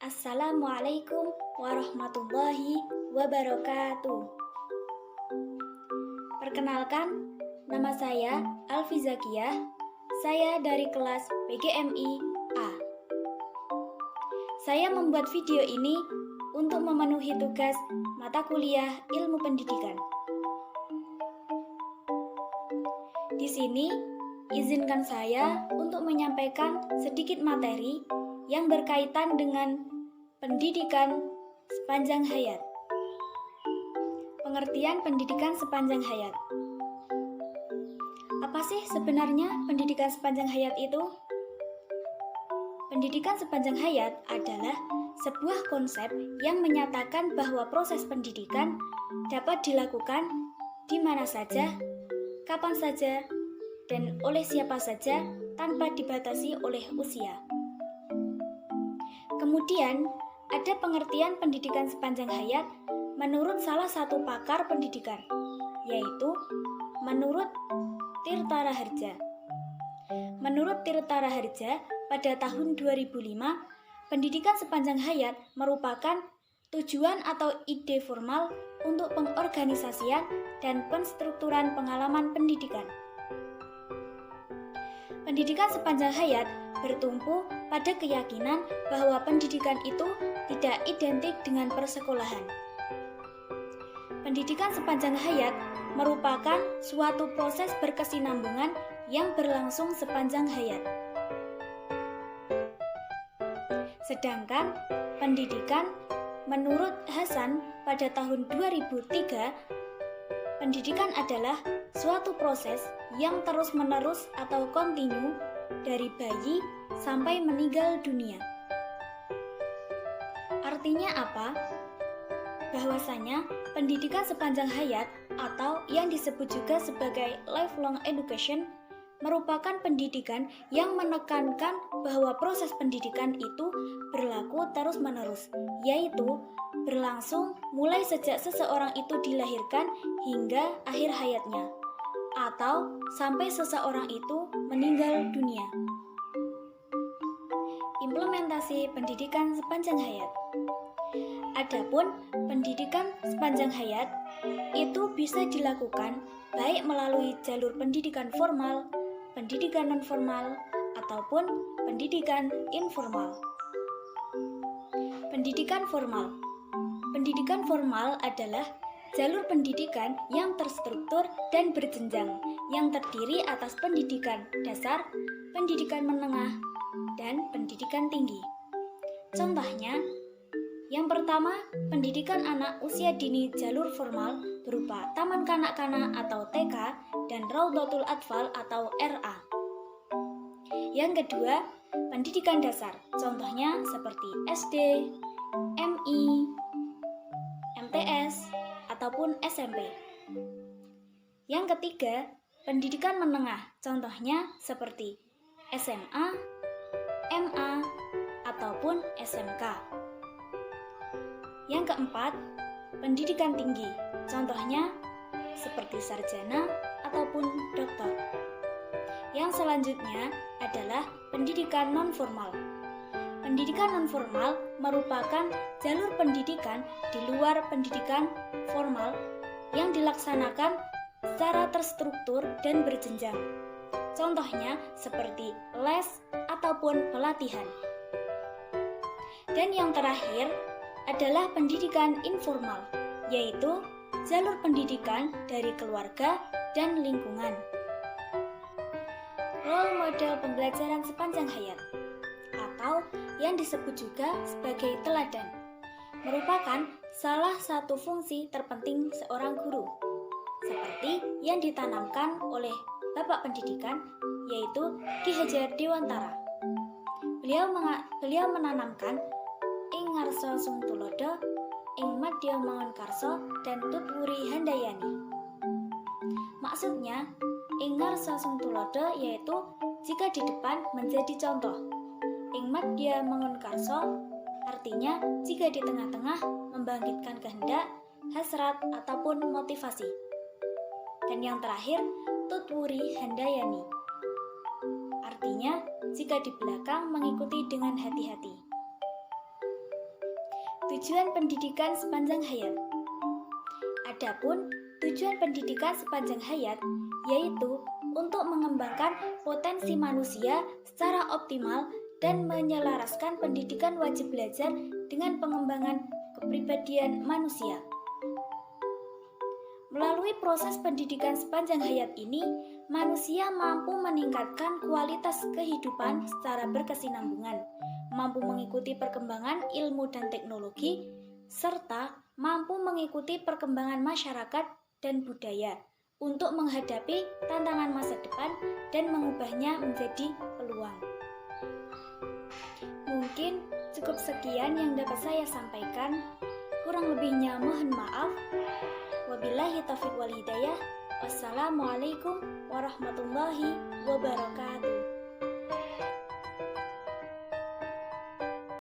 Assalamualaikum warahmatullahi wabarakatuh. Perkenalkan, nama saya Alfi Zakiyah. Saya dari kelas PGMI A. Saya membuat video ini untuk memenuhi tugas mata kuliah Ilmu Pendidikan. Di sini, izinkan saya untuk menyampaikan sedikit materi yang berkaitan dengan pendidikan sepanjang hayat. Pengertian pendidikan sepanjang hayat. Apa sih sebenarnya pendidikan sepanjang hayat itu? Pendidikan sepanjang hayat adalah sebuah konsep yang menyatakan bahwa proses pendidikan dapat dilakukan di mana saja, kapan saja, dan oleh siapa saja tanpa dibatasi oleh usia. Kemudian, ada pengertian pendidikan sepanjang hayat menurut salah satu pakar pendidikan, yaitu menurut Tirta Raharja. Menurut Tirta Raharja, pada tahun 2005, pendidikan sepanjang hayat merupakan tujuan atau ide formal untuk pengorganisasian dan penstrukturan pengalaman pendidikan. Pendidikan sepanjang hayat bertumpu pada keyakinan bahwa pendidikan itu tidak identik dengan persekolahan. Pendidikan sepanjang hayat merupakan suatu proses berkesinambungan yang berlangsung sepanjang hayat. Sedangkan pendidikan menurut Hasan pada tahun 2003, pendidikan adalah suatu proses yang terus-menerus atau kontinu dari bayi sampai meninggal dunia. Artinya apa? Bahwasanya pendidikan sepanjang hayat atau yang disebut juga sebagai lifelong education merupakan pendidikan yang menekankan bahwa proses pendidikan itu berlaku terus-menerus, yaitu berlangsung mulai sejak seseorang itu dilahirkan hingga akhir hayatnya, atau sampai seseorang itu meninggal dunia. Implementasi pendidikan sepanjang hayat. Adapun pendidikan sepanjang hayat itu bisa dilakukan baik melalui jalur pendidikan formal, pendidikan non-formal, ataupun pendidikan informal. Pendidikan formal. Pendidikan formal adalah jalur pendidikan yang terstruktur dan berjenjang, yang terdiri atas pendidikan dasar, pendidikan menengah, dan pendidikan tinggi. Contohnya, yang pertama, pendidikan anak usia dini jalur formal berupa Taman Kanak-kanak atau TK dan Raudhatul Atfal atau RA. Yang kedua, pendidikan dasar, contohnya seperti SD, MI, MTS, ataupun SMP. Yang ketiga, pendidikan menengah, contohnya seperti SMA, MA, ataupun SMK. Yang keempat, pendidikan tinggi, contohnya seperti sarjana ataupun doktor. Yang selanjutnya adalah pendidikan non-formal. Pendidikan non-formal merupakan jalur pendidikan di luar pendidikan formal yang dilaksanakan secara terstruktur dan berjenjang. Contohnya seperti les ataupun pelatihan. Dan yang terakhir adalah pendidikan informal, yaitu jalur pendidikan dari keluarga dan lingkungan. Role model pembelajaran sepanjang hayat atau yang disebut juga sebagai teladan merupakan salah satu fungsi terpenting seorang guru, seperti yang ditanamkan oleh Bapak Pendidikan, yaitu Ki Hajar Dewantara. Beliau menanamkan ing ngarsa sung tulodo, ing madya mangun karso, dan tutwuri handayani. Maksudnya, ing ngarsa sung tulodo yaitu jika di depan menjadi contoh. Ing madya mangun karso artinya jika di tengah-tengah membangkitkan kehendak, hasrat, ataupun motivasi. Dan yang terakhir, tutwuri handayani. Artinya, jika di belakang mengikuti dengan hati-hati. Tujuan pendidikan sepanjang hayat. Adapun tujuan pendidikan sepanjang hayat yaitu untuk mengembangkan potensi manusia secara optimal dan menyelaraskan pendidikan wajib belajar dengan pengembangan kepribadian manusia. Melalui proses pendidikan sepanjang hayat ini, manusia mampu meningkatkan kualitas kehidupan secara berkesinambungan, mampu mengikuti perkembangan ilmu dan teknologi, serta mampu mengikuti perkembangan masyarakat dan budaya untuk menghadapi tantangan masa depan dan mengubahnya menjadi peluang. Mungkin cukup sekian yang dapat saya sampaikan. Kurang lebihnya mohon maaf. Wabillahi taufiq wal hidayah. Wassalamualaikum warahmatullahi wabarakatuh.